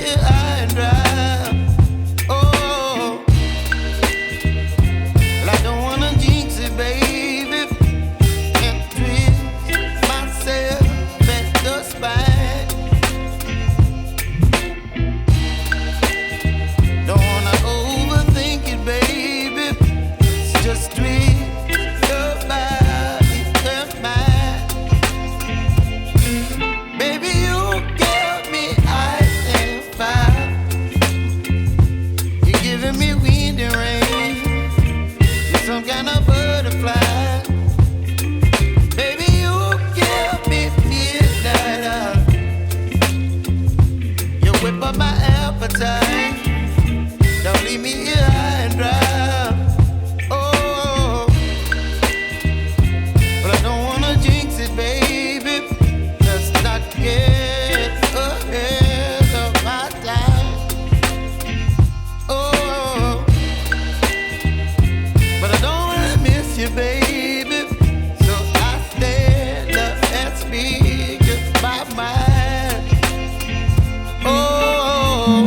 here high and dry. Oh, well, I don't wanna jinx it, baby, and twist myself at the spine. Don't wanna overthink it, baby. It's just twist your body and mine. Baby, you give me ice and fire. You're giving me wind and rain. You're some kind of butterfly. Baby, you give me midnight. You whip up my appetite. Don't leave me here high and dry. Oh, but I don't wanna jinx it, baby. Let's not get ahead of my time. Oh, but I don't wanna miss you, baby. So I stand up and speak just my mind. Oh.